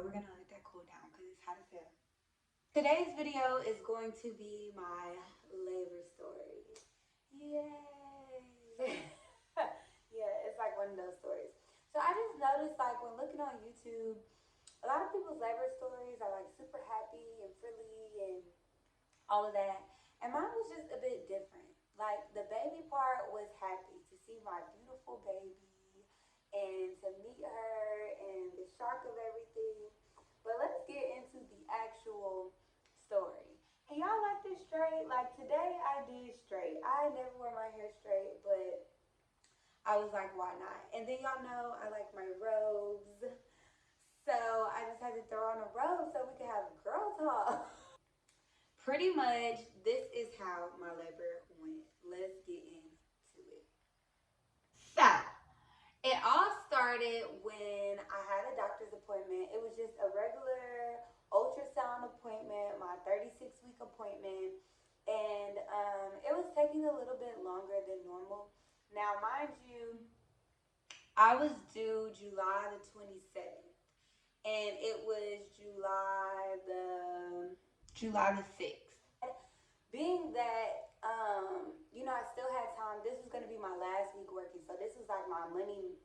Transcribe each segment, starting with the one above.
we're gonna let that cool down because it's hot as hell. Today's video is going to be my labor story. Yay! Yeah, it's like one of those stories. So I just noticed, like, when looking on YouTube, a lot of people's labor stories are like super happy and frilly and all of that. And mine was just a bit different. Like, the baby part was happy to see my beautiful baby and to meet her and the shock of everything. But let's get into the actual story. And y'all like this straight? Like, today I did straight. I never wear my hair straight, but I was like, why not? And then y'all know I like my robes. So I just had to throw on a robe so we could have girl talk. Pretty much, this is how my labor went. Let's get into it. So, it all started when I had a doctor's appointment. It was just a regular ultrasound appointment, my 36-week appointment. And it was taking a little bit longer than normal. Now, mind you, I was due July the 27th. And it was July the 6th. Being that I still had time. This was gonna be my last week working, so this was like my money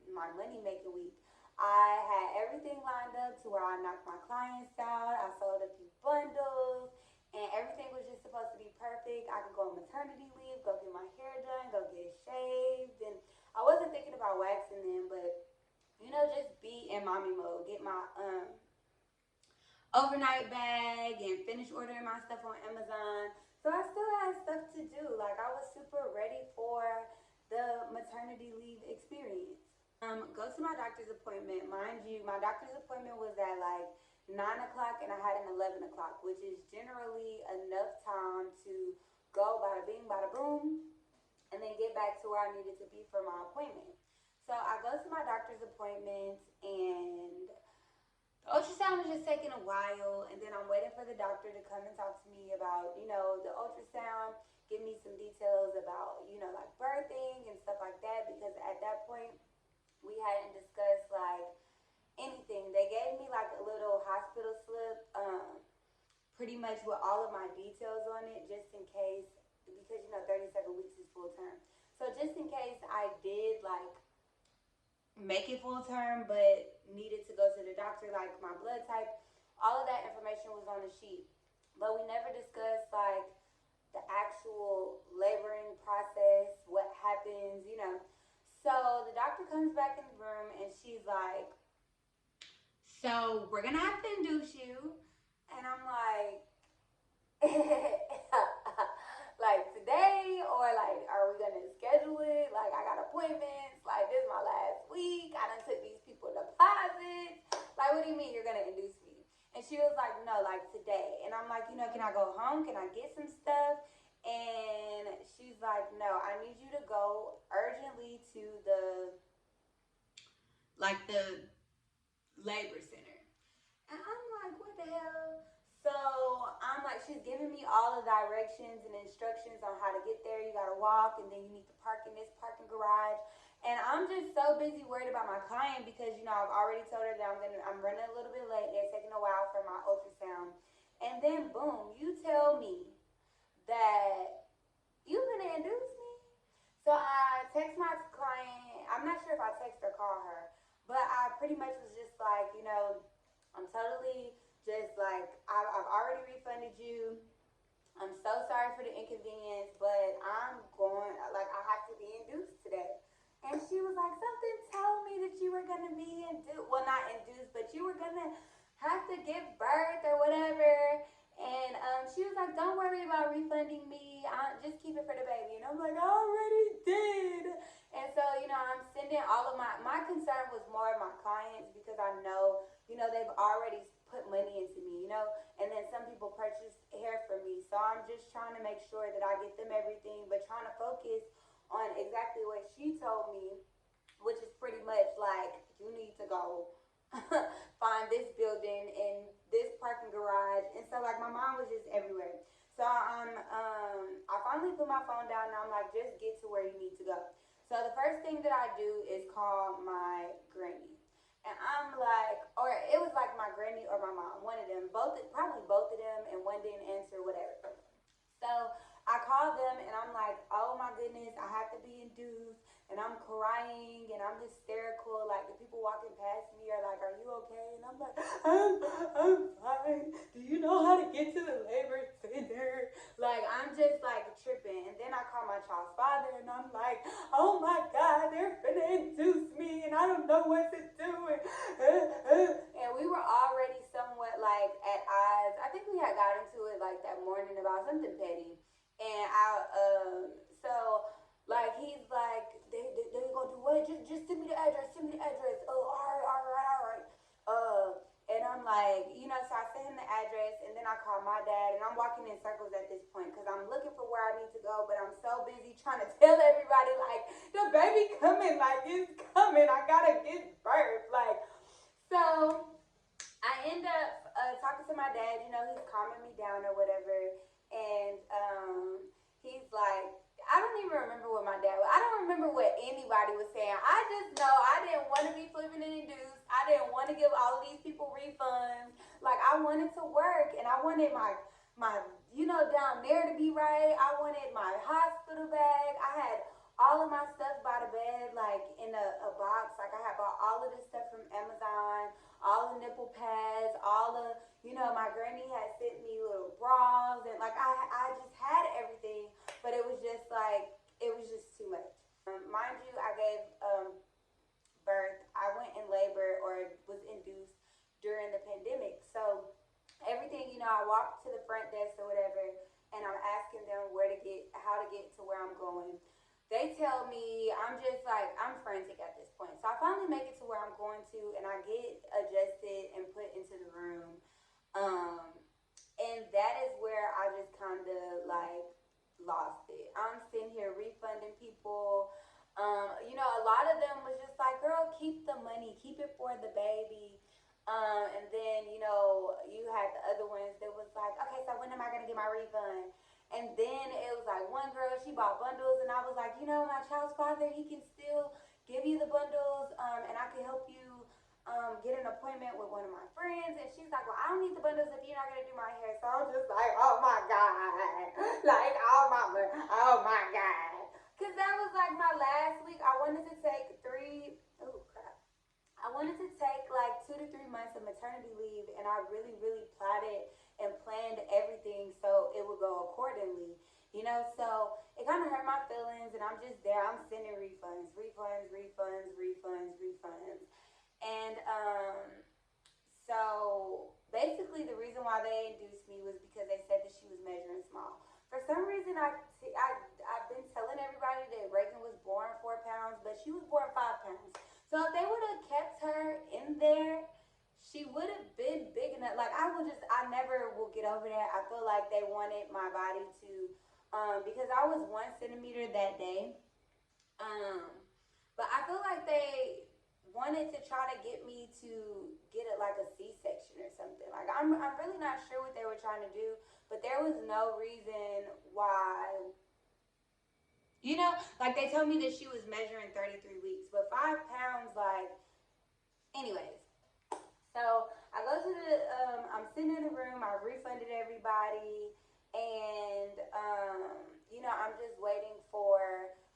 making week. I had everything lined up to where I knocked my clients out. I sold a few bundles, and everything was just supposed to be perfect. I could go on maternity leave, go get my hair done, go get shaved, and I wasn't thinking about waxing them, but just be in mommy mode, get my overnight bag and finish ordering my stuff on Amazon. So I still had stuff to do. Like, I was super ready for the maternity leave experience. Go to my doctor's appointment. Mind you, my doctor's appointment was at like 9 o'clock and I had an 11 o'clock, which is generally enough time to go bada bing, bada boom, and then get back to where I needed to be for my appointment. So I go to my doctor's appointment and the ultrasound was just taking a while, and then I'm waiting for the doctor to come and talk to me about, the ultrasound, give me some details about, like birthing and stuff like that, because at that point, we hadn't discussed like anything. They gave me like a little hospital slip, pretty much with all of my details on it, just in case, because 37 weeks is full term. So just in case I did like make it full term but needed to go to the doctor, like my blood type, all of that information was on the sheet. But we never discussed like the actual laboring process, what happens. So the doctor comes back in the room and she's like, so we're gonna have to induce you. And I'm like, like today, or like, are we gonna schedule it? Like, I got appointments. Like, this is my last week. I done took these people deposits. Like, what do you mean you're gonna induce me? And she was like, no, like today. And I'm like, can I go home? Can I get some stuff? And she's like, no, I need you to go urgently to the labor center. And I'm like, what the hell? So I'm like, she's giving me all the directions and instructions on how to get there. You gotta walk, and then you need to park in this parking garage. And I'm just so busy worried about my client because I've already told her that I'm running a little bit late. They're taking a while for my ultrasound. And then boom, you tell me that you're gonna induce me. So I text my client. I'm not sure if I text or call her, but I pretty much was just like, I'm totally just like, I've already refunded you. I'm so sorry for the inconvenience, but I'm going, like, I have to be induced today. And she was like, something told me that you were going to be induced. Well, not induced, but you were going to have to give birth or whatever. And she was like, don't worry about refunding me. Just keep it for the baby. And I'm like, I already did. And so, I'm sending all of my concern was more of my clients because I know, they've already put money into me. And then some people purchase hair for me. So I'm just trying to make sure that I get them everything, but trying to focus on exactly what she told me, which is pretty much like, you need to go find this building and this parking garage. And so like my mom was just everywhere. So I finally put my phone down and I'm like, just get to where you need to go. So the first thing that I do is call my granny. And I'm like, or it was like my granny or my mom, one of them, probably both of them, and one didn't answer, whatever. So I called them and I'm like, oh my goodness, I have to be induced. And I'm crying and I'm hysterical. Like the people walking past me are like, are you okay? And I'm like, I'm fine. Do you know how to get to the labor center? Like I'm just like tripping. And then I call my child's father and I'm like, oh my God, they're finna induce me and I don't know what to do. And we were already somewhat like at odds. I think we had got into it like that morning about something petty. And so like he's like, they gonna do what? Just send me the address, send me the address. Oh, all right. And I'm like, so I send him the address, and then I call my dad, and I'm walking in circles at this point because I'm looking for where I need to go, but I'm so busy trying to tell everybody like the baby coming, like it's coming. I gotta give birth, like so. I end up talking to my dad. He's calming me down or whatever, and he's like, I don't even remember what my dad was. I don't remember what anybody was saying. I just know I didn't want to be flipping and induced. I didn't want to give all of these people refunds. Like I wanted to work, and I wanted my down there to be right. I wanted my hospital bag. I had all of my stuff by the bed, like in a box. Like I had bought all of this stuff from Amazon, all the nipple pads, all the, my granny had sent me little bras, and like I just had everything, but it was just like, it was just too much. Mind you, I gave birth, I went in labor or was induced during the pandemic. So everything, I walked to the front desk or whatever, and I'm asking them how to get to where I'm going. They tell me, I'm just like, I'm frantic at this point. So I finally make it to where I'm going to, and I get adjusted and put into the room. Um, and that is where I just kind of like lost it. I'm sitting here refunding people. A lot of them was just like, girl, keep the money, keep it for the baby. And then, you had the other ones that was like, okay, so when am I going to get my refund? And then it was like one girl, she bought bundles, and I was like, my child's father, he can still give you the bundles, and I can help you get an appointment with one of my friends. And she's like, well, I don't need the bundles if you're not going to do my hair. So I'm just like, oh my God. Like, oh my God. Because that was like my last week. I wanted to take oh crap. I wanted to take like 2 to 3 months of maternity leave, and I really, really plotted and planned everything so it would go accordingly. So it kind of hurt my feelings, and I'm just there. I'm sending refunds. And so basically, the reason why they induced me was because they said that she was measuring small. For some reason, I've been telling everybody that Reagan was born 4 pounds, but she was born 5 pounds. So if they would have kept her in there, she would have been big enough. Like I never will get over that. I feel like they wanted my body to, because I was 1 centimeter that day. Um, but I feel like they wanted to try to get me to get it like a C-section or something. Like I'm really not sure what they were trying to do, but there was no reason why. Like they told me that she was measuring 33 weeks, but 5 pounds, like, anyways. So I go to I'm sitting in the room, I refunded everybody, and, I'm just waiting for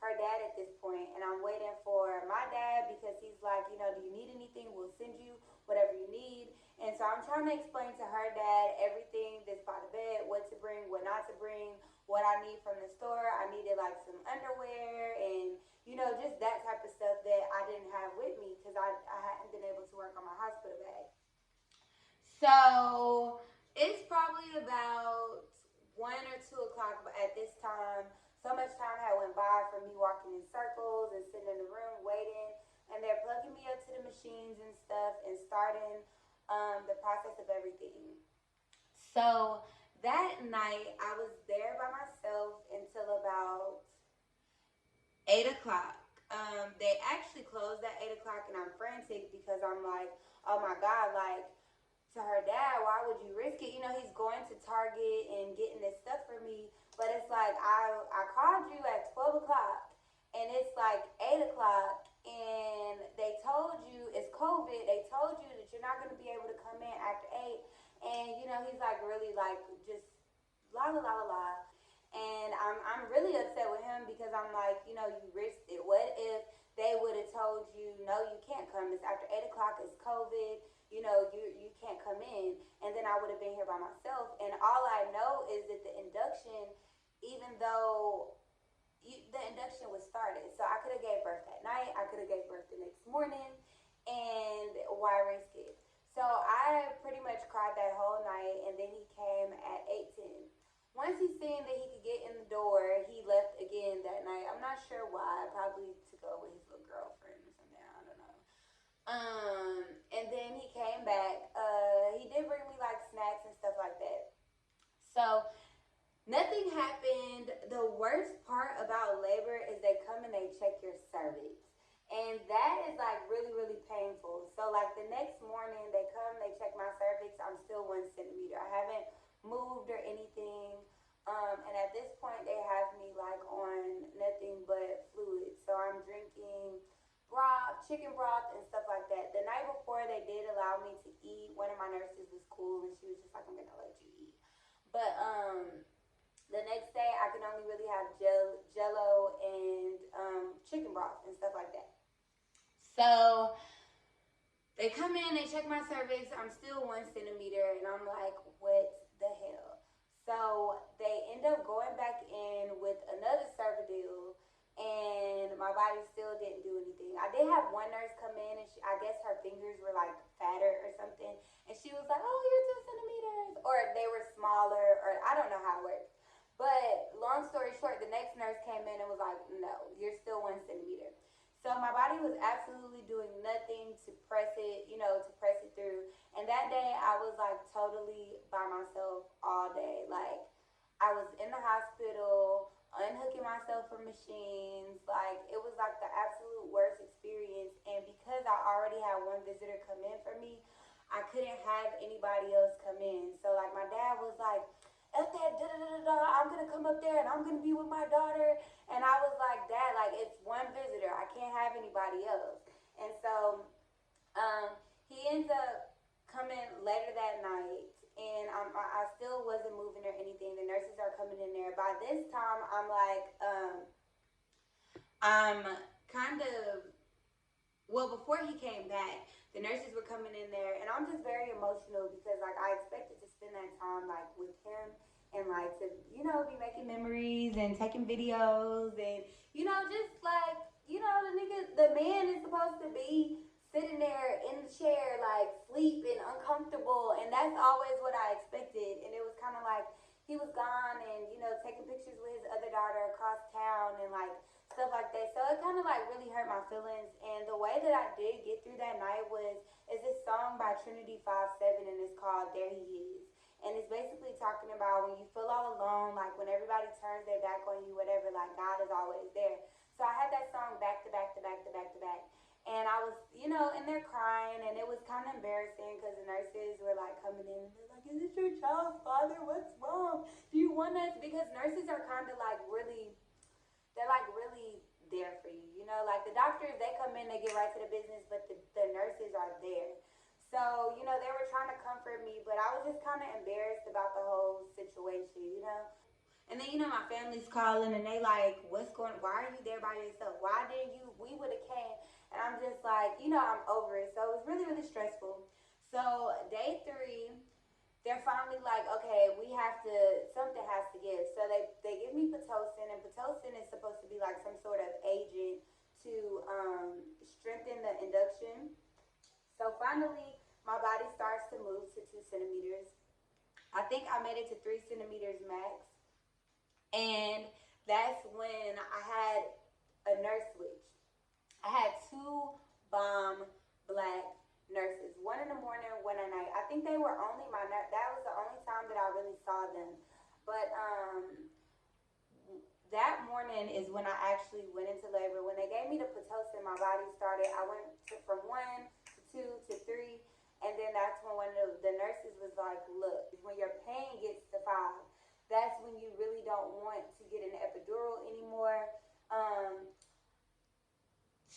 her dad at this point, and I'm waiting for my dad because he's like, do you need anything? We'll send you whatever you need. And so I'm trying to explain to her dad everything that's by the bed, what to bring, what not to bring, what I need from the store. I needed like some underwear and, just that type of stuff that I didn't have with me because I hadn't been able to work on my hospital bag. So it's probably about 1 or 2 o'clock at this time. So much time had went by from me walking in circles and sitting in the room waiting, and they're plugging me up to the machines and stuff and starting the process of everything. So that night I was there by myself until about 8 o'clock. They actually closed at 8 o'clock, and I'm frantic because I'm like, oh my God, like, to her dad, why would you risk it? He's going to Target and getting this stuff for me. But it's like, I called you at 12 o'clock, and it's like 8 o'clock, and they told you it's COVID. COVID, they told you that you're not going to be able to come in after 8. And, you know, he's like really like just la la la la la. And I'm really upset with him because I'm like, you know, you risked it. What if they would have told you, no, you can't come. It's after 8 o'clock. It's COVID. You know, you can't come in. And then I would have been here by myself. And all I know is that the induction, even though the induction was started, so I could have gave birth that night. I could have gave birth the next morning. And why risk it? So I pretty much cried that whole night. And then he came at 8:10. Once he seen that he could get in the door, he left again that night. I'm not sure why. Probably to go with his little girlfriend or something. I don't know. And then he came back. He did bring me like snacks and stuff like that. So nothing happened. The worst part about labor is they come and they check your cervix. And that is like really, really painful. So like the next morning they come, they check my cervix. I'm still 1 centimeter. I haven't moved or anything. And at this point they have me like on nothing but fluids. So I'm drinking broth, chicken broth and stuff like that. The night before they did allow me to eat. One of my nurses was cool and she was just like, I'm gonna let you eat. But the next day I can only really have jello and chicken broth and stuff like that. So they come in, they check my cervix. I'm still 1 centimeter, and I'm like, what the hell? So they end up going back in with another Cervidil, and my body still didn't do anything. I did have one nurse come in, and I guess her fingers were like fatter or something, and she was like, oh, you're 2 centimeters, or they were smaller, or I don't know how it works. But long story short, the next nurse came in and was like, no, you're still 1 centimeter. So my body was absolutely doing nothing to press it, you know, to press it through. And that day I was like totally by myself all day. Like I was in the hospital, unhooking myself from machines. Like it was like the absolute worst experience. And because I already had one visitor come in for me, I couldn't have anybody else come in. So like my dad was like, F that, I'm gonna come up there and I'm gonna be with my daughter. And I was like, Dad, like it's one visitor. I can't have anybody else. And so he ends up coming later that night, and I still wasn't moving or anything. The nurses are coming in there. By this time, I'm like, I'm kind of, well, before he came back, the nurses were coming in there, and I'm just very emotional because, like, I expected to spend that time, like, with him and, like, to, you know, be making memories and taking videos and, you know, just, like, you know, the man is supposed to be sitting there in the chair, like, sleeping, uncomfortable, and that's always what I expected. And it was kind of like he was gone and, you know, taking pictures with his other daughter across town and, like, stuff like that. So it kind of like really hurt my feelings. And the way that I did get through that night is this song by Trinitee 5-7, and it's called There He Is. And it's basically talking about when you feel all alone, like when everybody turns their back on you, whatever, like God is always there. So I had that song back to back to back to back to back. And I was, you know, in there crying, and it was kind of embarrassing because the nurses were like coming in and they're like, is this your child's father? What's wrong? Do you want us? Because nurses are kind of like really, they're like really there for you. You know, like the doctors, they come in, they get right to the business, but the nurses are there. So, you know, they were trying to comfort me, but I was just kind of embarrassed about the whole situation, you know? And then, you know, my family's calling and they like, why are you there by yourself? Why didn't you, we would have came. And I'm just like, you know, I'm over it. So it was really, really stressful. So day 3, they're finally like, okay, something has to give. So they give me Pitocin, and Pitocin is supposed to be like some sort of agent to strengthen the induction. So finally, my body starts to move to 2 centimeters. I think I made it to 3 centimeters max. And that's when I had a nurse switch. I had 2 bomb black nurses, one in the morning, one at night. I think they were only that was the only time that I really saw them. But that morning is when I actually went into labor. When they gave me the Pitocin, my body started, I went from 1 to 2 to 3, and then that's when one of the nurses was like, look, when your pain gets to 5, that's when you really don't want to get an epidural anymore.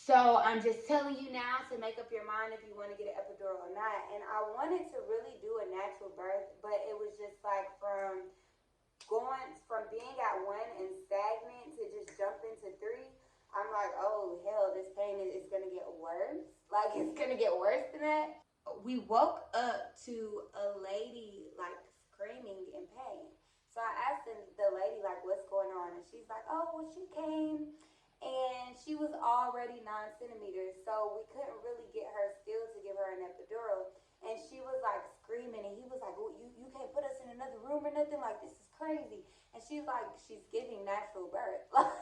So I'm just telling you now to make up your mind if you want to get an epidural or not. And I wanted to really do a natural birth, but it was just like going from being at one and stagnant to just jumping to three. I'm like, oh hell, this pain is gonna get worse. Like it's gonna get worse than that. We woke up to a lady like screaming in pain. So I asked the lady like, what's going on, and she's like, oh, well, she came and she was already 9 centimeters, so we couldn't really get her still to give her an epidural. And she was like screaming, and he was like, well, you can't put us in another room or nothing. Like this is crazy. And she's like, she's giving natural birth. Like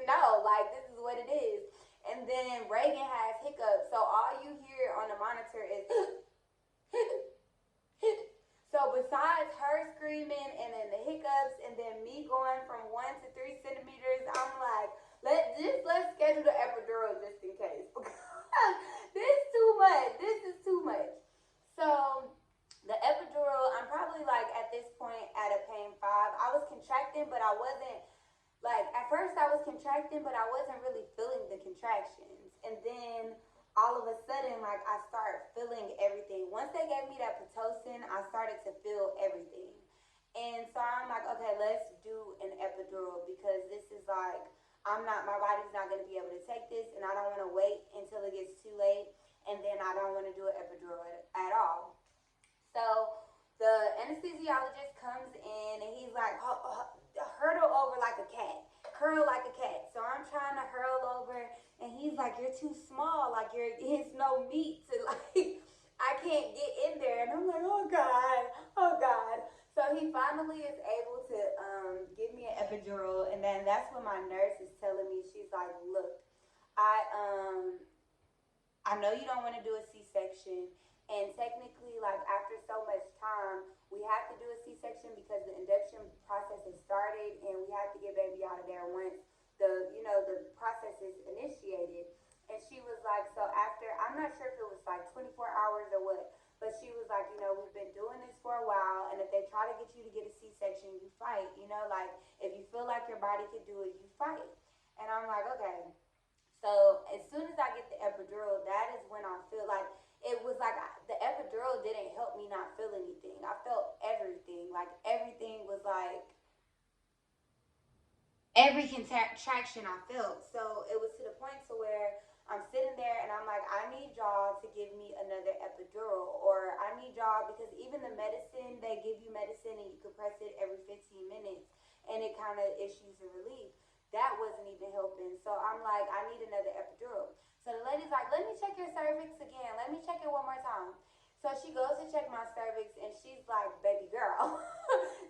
no, like this is what it is. And then Reagan has hiccups, so all you hear on the monitor is so besides her screaming and then the hiccups and then me going from 1 to 3 centimeters, I'm like, let's schedule the epidural just in case. This is too much. This is too much. So the epidural, I'm probably like at this point at a pain 5. I was contracting, but I wasn't like at first I was contracting, but I wasn't really feeling the contractions. And then all of a sudden, like I started feeling everything. Once they gave me that Pitocin, I started to feel everything. And so I'm like, okay, let's do an epidural because this is like, my body's not going to be able to take this, and I don't want to wait until it gets too late, and then I don't want to do an epidural at all. So the anesthesiologist comes in and he's like, hurdle over like a cat, curl like a cat. So I'm trying to hurl over, and he's like, you're too small, like it's no meat to like, I can't get in there. And I'm like, oh God, oh God. So he finally is able to give me an epidural, and then that's when my nurse is telling me, she's like, look, I know you don't want to do a C-section, and technically, like after so much time, we have to do a C-section because the induction process has started, and we have to get baby out of there once the process is initiated. And she was like, so after, I'm not sure if it was like 24 hours or what, but she was like, we've been doing this for a while, and if they try to get you to get a C-section, you fight. Like if you feel like your body could do it, you fight. And I'm like, okay. So as soon as I get the epidural, that is when I feel like it was like the epidural didn't help me not feel anything. I felt everything. Like everything was like every contraction I felt. So it was to the point to where I'm sitting there and I'm like, I need y'all to give me another epidural, or I need y'all, because even the medicine, they give you medicine and you can press it every 15 minutes and it kind of issues a relief. That wasn't even helping. So I'm like, I need another epidural. So the lady's like, let me check your cervix again. Let me check it one more time. So she goes to check my cervix, and she's like, baby girl,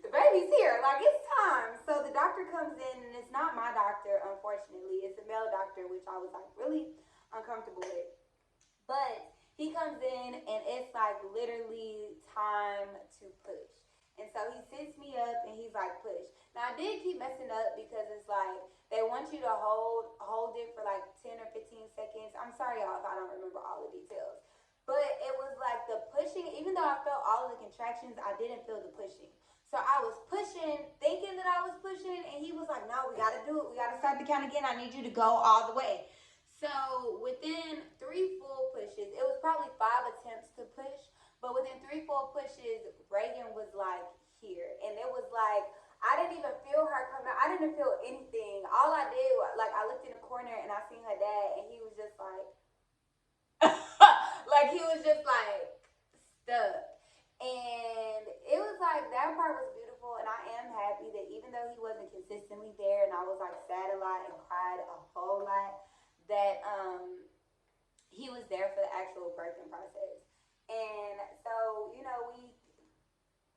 the baby's here. Like, it's time. So the doctor comes in, and it's not my doctor, unfortunately. It's a male doctor, which I was like really uncomfortable with. But he comes in, and it's like literally time to push. And so he sits me up and he's like, push. Now I did keep messing up because it's like they want you to hold it for like 10 or 15 seconds. I'm sorry y'all if I don't remember all the details. But it was like the pushing, even though I felt all of the contractions, I didn't feel the pushing. So I was pushing, thinking that I was pushing, and he was like, no, we gotta do it. We gotta start the count again. I need you to go all the way. So within 3 full pushes, it was probably 5 attempts to push, but within 3 full pushes, Reagan was like here. And it was like, I didn't even feel her come out. I didn't feel anything. All I did was, like, I looked in the corner and I seen her dad, and he was just like, like he was just like stuck. And it was like, that part was beautiful, and I am happy that even though he wasn't consistently there and I was like sad a lot and cried a whole lot, that he was there for the actual birthing process. And so, we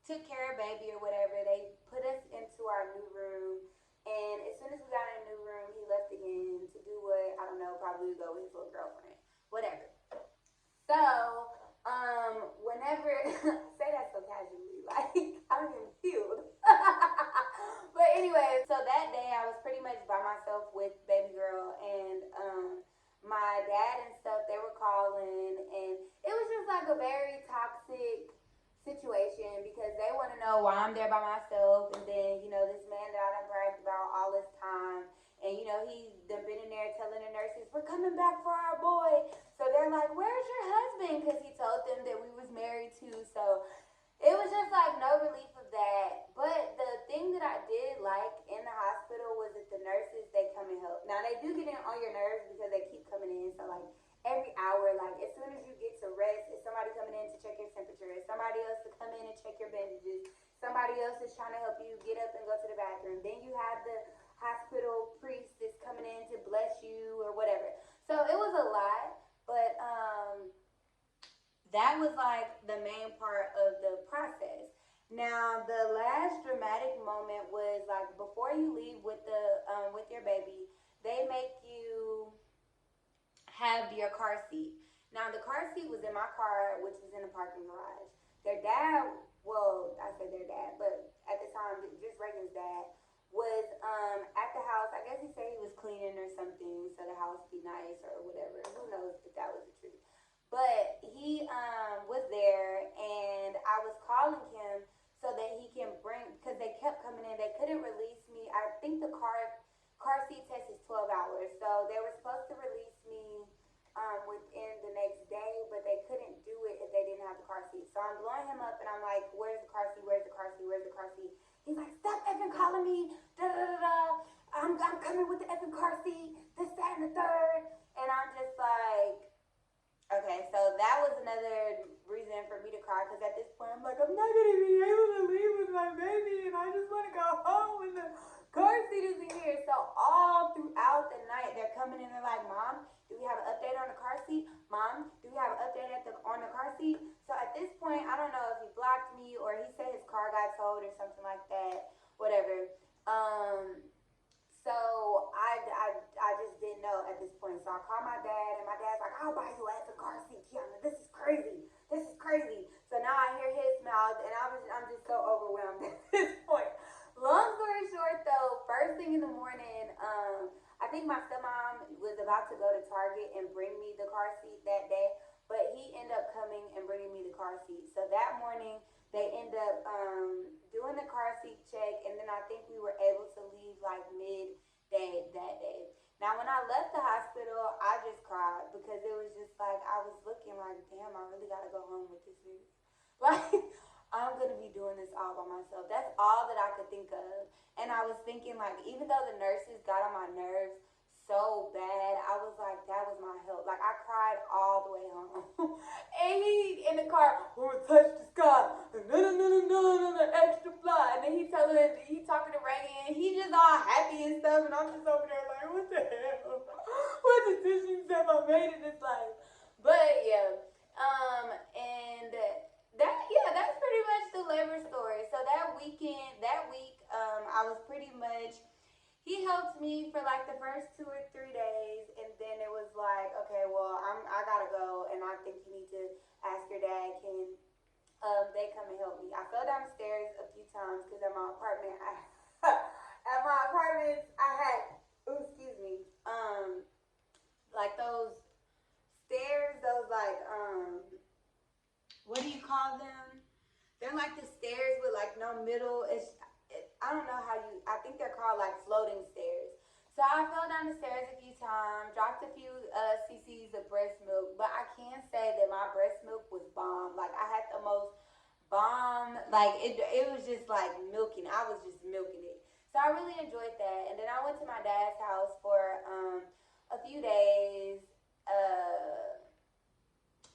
took care of baby or whatever. They put us into our new room, and as soon as we got in the new room, he left again to do what, I don't know, probably go with his little girlfriend, whatever. So whenever say that so casually, like I'm even healed. But anyway, so that day I was pretty much by myself with baby girl, and my dad and stuff, they were calling, and it was just like a very toxic situation because they want to know why I'm there by myself, and then this man that I done bragged about all this time, and he done been in there telling the nurses, we're we're coming back for our boy. So they're like, where's your husband? Because he told them that we was married too. So it was just like no relief of that. But the thing that I did like in the hospital was that the nurses, they come and help. Now they do get in on your nerves because they keep coming in. So like every hour, like as soon as you get to rest, is somebody coming in to check your temperature? Is somebody else to come in and check your bandages? Somebody else is trying to help you get up and go to the bathroom. Then you have the hospital priest that's coming in to bless you or whatever. So it was a lot, but that was like the main part of the process. Now the last dramatic moment was like before you leave with your baby, they make you have your car seat. Now the car seat was in my car, which was in the parking garage. Their dad, well, I said their dad, but at the time, just Reagan's dad was at the house. I guess he said he was cleaning or something, so the house be nice or whatever. Who knows if that was the truth? But he was there, and I was calling him so that he can bring because they kept coming in. They couldn't release me. I think the car seat test is 12 hours, so they were supposed to release me within the next day, but they couldn't do it if they didn't have the car seat. So I'm blowing him up, and I'm like, "Where's the car seat? Where's the car seat? Where's the car seat?" He's like, "Stop effing calling me! Da da da da! I'm coming with the effing car seat. This, that, and the third." And I'm just like, okay, so that was another reason for me to cry because at this point I'm like, I'm not gonna be able to leave with my baby, and I just want to go home when the car seat isn't here. So all throughout the night they're coming in and they're like, "Mom, do we have an update on the car seat? Mom, do we have an update on the car seat?" So at this point, I don't know if he blocked me or he said his car got towed or something like that. Whatever. So I just didn't know at this point. So I called my dad, and my dad's like, "I'll buy you an effing car seat, Kiana. This is crazy. This is crazy." So now I hear his mouth, and I'm just so overwhelmed at this point. Long story short, though, first thing in the morning, I think my stepmom was about to go to Target and bring me the car seat that day, but he ended up coming and bringing me the car seat. So that morning, they end up doing the car seat check, and then I think we were able to leave like midday that day. Now, when I left the hospital, I just cried because it was just like I was looking like, damn, I really gotta go home with this nigga. Like, I'm gonna be doing this all by myself. That's all that I could think of. And I was thinking, like, even though the nurses got on my nerves so bad, I was like, that was my help. Like, I cried all the way home. And he in the car, "We'll touch the sky. No, no, no, no, no, no, no, extra fly." And then he talking to Reagan, and he just all happy and stuff. And I'm just over there like, what the hell? What decisions have I made in this life? But yeah, and that's pretty much the labor story. So that week, I was pretty much. He helped me for like the first 2 or 3 days, and then it was like, okay, well, I gotta go, and I think you need to ask your dad, can they come and help me? I fell down the stairs a few times because at my apartment, I had, ooh, excuse me, like those stairs, those like what do you call them? They're like the stairs with like no middle. I don't know how I think they're called like floating stairs. So I fell down the stairs a few times, dropped a few cc's of breast milk, but I can say that my breast milk was bomb. Like I had the most bomb, like it was just like milking. I was just milking it. So I really enjoyed that. And then I went to my dad's house for a few days.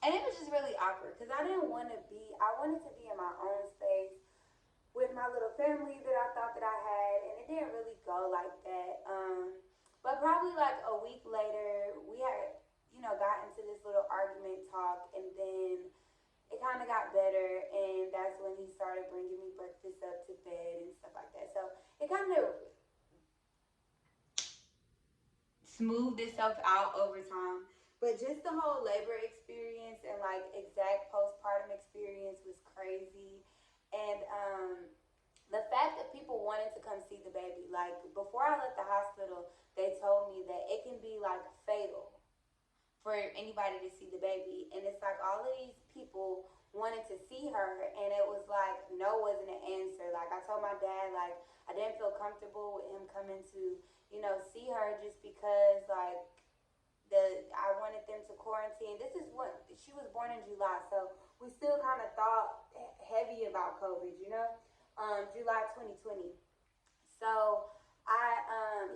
And it was just really awkward because I didn't want to be, I wanted to be in my own space with my little family that I thought that I had, and it didn't really go like that. But probably like a week later, we had, got into this little argument talk, and then it kind of got better, and that's when he started bringing me breakfast up to bed and stuff like that. So it kind of smoothed itself out over time. But just the whole labor experience and like exact postpartum experience was crazy. And the fact that people wanted to come see the baby, like before I left the hospital, they told me that it can be like fatal for anybody to see the baby. And it's like all of these people wanted to see her, and it was like no wasn't an answer. Like I told my dad, like I didn't feel comfortable with him coming to, see her just because like the quarantine. This is what she was born in July, so we still kind of thought heavy about COVID, you know, July 2020. So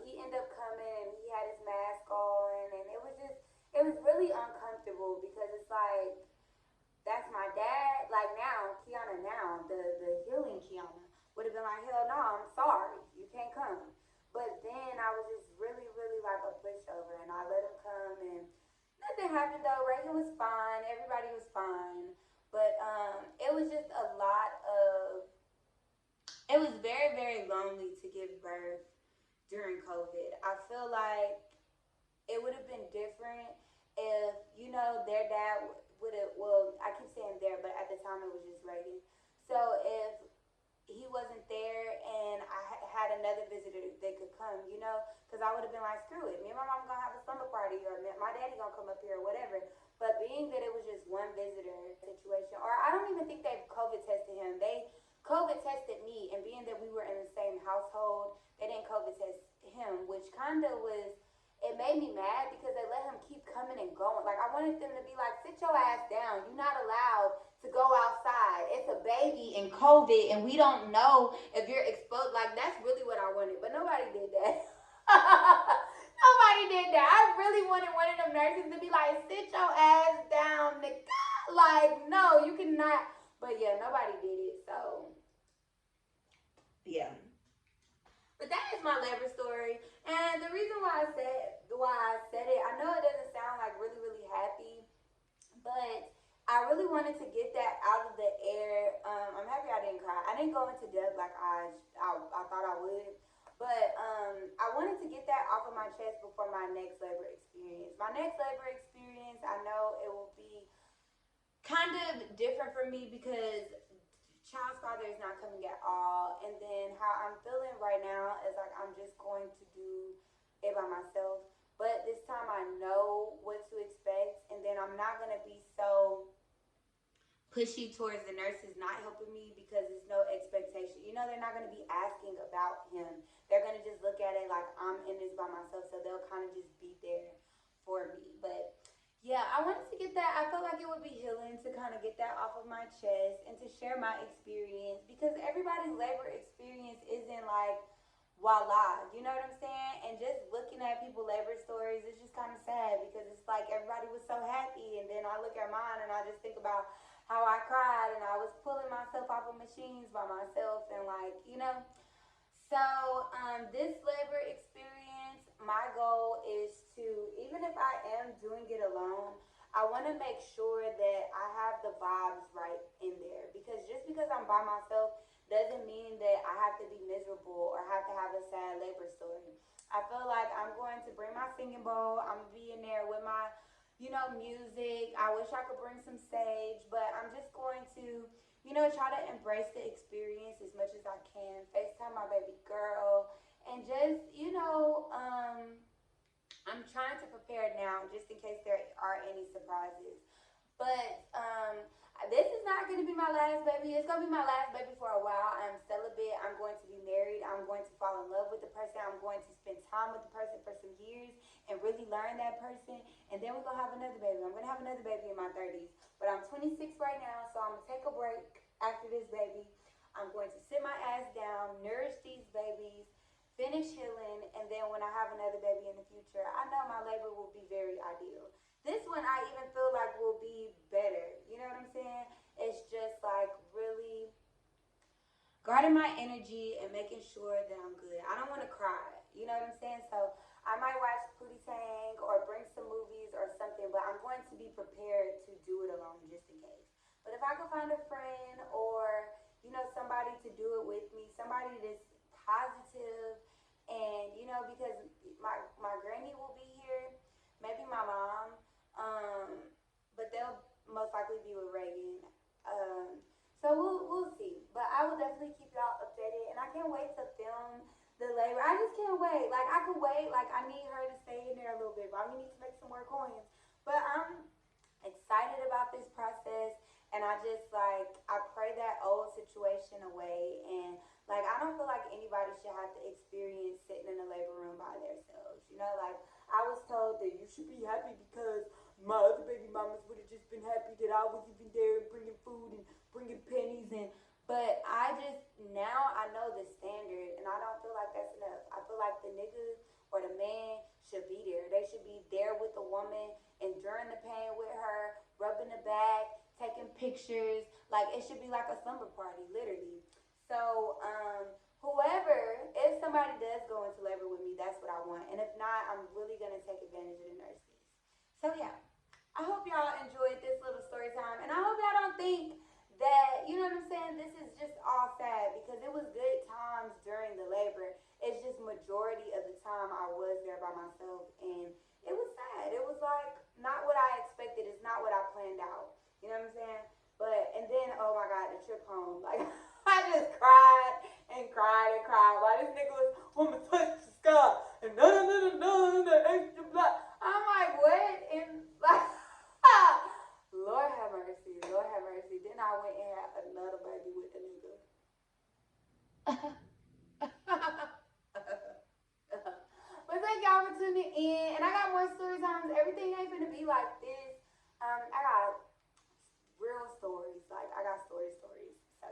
he ended up coming and he had his mask on, and it was really uncomfortable because it's like that's my dad. Like now, Kiana, now the healing Kiana would have been like, hell no, I'm sorry, you can't come. But then I was just really, really like a pushover, and I let him come, and nothing happened though. Reagan was fine, everybody was fine, but it was just a lot of. It was very, very lonely to give birth during COVID. I feel like it would have been different if, you know, their dad would have, well, I keep saying their, but at the time it was just Reagan. So if he wasn't there and I had another visitor that could come, you know, because I would have been like, screw it. Me and my mom going to have a slumber party, or my daddy going to come up here or whatever. But being that it was just one visitor situation, or I don't even think they COVID tested him. They COVID tested me, and being that we were in the same household, they didn't COVID test him, which kind of was, it made me mad because they let him keep coming and going. Like, I wanted them to be like, sit your ass down. You're not allowed to go outside. It's a baby in COVID, and we don't know if you're exposed. Like, that's really what I wanted, but nobody did that. Nobody did that. I really wanted one of them nurses to be like, sit your ass down, nigga. Like, no, you cannot. But yeah, nobody did it, so yeah. But that is my labor story, and the reason why I said it, I know it doesn't sound like really, really happy, but I really wanted to get that out of the air. I'm happy I didn't cry. I didn't go into depth like I thought I would, but I wanted to get that off of my chest before my next labor experience. My next labor experience, I know it will be kind of different for me because child's father is not coming at all, and then how I'm feeling right now is like I'm just going to do it by myself, but this time I know what to expect, and then I'm not going to be so pushy towards the nurses not helping me because there's no expectation. You know, they're not going to be asking about him. They're going to just look at it like I'm in this by myself, so they'll kind of just be there for me. But yeah, I wanted to get that. I felt like it would be healing to kind of get that off of my chest and to share my experience, because everybody's labor experience isn't like voila, you know what I'm saying? And just looking at people's labor stories, it's just kind of sad because it's like everybody was so happy, and then I look at mine and I just think about how I cried and I was pulling myself off of machines by myself, and like, you know. So this labor experience, my goal is to, even if I am doing it alone, I want to make sure that I have the vibes right in there, because just because I'm by myself doesn't mean that I have to be miserable or have to have a sad labor story. I feel like I'm going to bring my singing bowl. I'm going to be in there with my, you know, music. I wish I could bring some sage, but I'm just going to, you know, try to embrace the experience as much as I can. FaceTime my baby girl, and just, you know, I'm trying to prepare now just in case there are any surprises. But this is not going to be my last baby. It's going to be my last baby for a while. I'm celibate. I'm going to be married. I'm going to fall in love with the person. I'm going to spend time with the person for some years and really learn that person. And then we're going to have another baby. I'm going to have another baby in my 30s. But I'm 26 right now, so I'm going to take a break after this baby. I'm going to sit my ass down, nourish these babies, finish healing, and then when I have another baby in the future, I know my labor will be very ideal. This one I even feel like will be better. You know what I'm saying? It's just like really guarding my energy and making sure that I'm good. I don't want to cry. You know what I'm saying? So I might watch Pootie Tang or bring some movies or something, but I'm going to be prepared to do it alone just in case. But if I can find a friend or, you know, somebody to do it with me, somebody that's positive, and, you know, because my granny will be here, maybe my mom, but they'll most likely be with Reagan. So we'll see. But I will definitely keep y'all updated, and I can't wait to film the labor. I just can't wait. Like, I could wait. Like, I need her to stay in there a little bit, but we need to make some more coins. But I'm excited about this process, and I just, like, I pray that old situation away, and, like, I don't feel like anybody should have to experience sitting in the labor room by themselves. You know, like, I was told that you should be happy because my other baby even happy that I was even there and bringing food and bringing pennies and. But I just now I know the standard, and I don't feel like that's enough. I feel like the nigga or the man should be there. They should be there with the woman, enduring the pain with her, rubbing the back, taking pictures. Like it should be like a slumber party, literally. So, whoever, if somebody does go into labor with me, that's what I want. And if not, I'm really gonna take advantage of the nurses. So yeah, I hope y'all enjoyed this little story time, and I hope y'all don't think that you know what I'm saying. This is just all sad because it was good times during the labor. It's just majority of the time I was there by myself, and it was sad. It was like not what I expected. It's not what I planned out. You know what I'm saying? But and then oh my god, the trip home, like I just cried and cried and cried while this nigga was want to touch the sky and no extra black. I'm like what and like Lord have mercy, Lord have mercy. Then I went and had another baby with the nigga. But thank y'all for tuning in, and I got more story times. Everything ain't gonna be like this. I got real stories. Like I got stories. So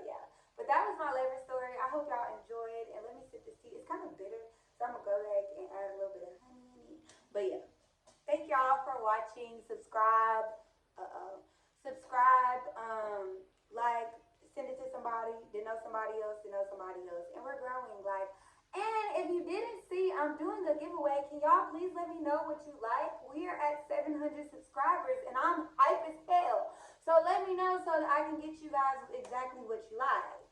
yeah. But that was my labor story. I hope y'all enjoyed. And let me sip this tea. It's kind of bitter, so I'm gonna go back and add a little bit of honey in it. But yeah. Thank y'all for watching. Subscribe. Subscribe. Like. Send it to somebody. Then know somebody else. Then know somebody else. And we're growing. Like. And if you didn't see, I'm doing a giveaway. Can y'all please let me know what you like? We are at 700 subscribers, and I'm hype as hell. So let me know so that I can get you guys exactly what you like.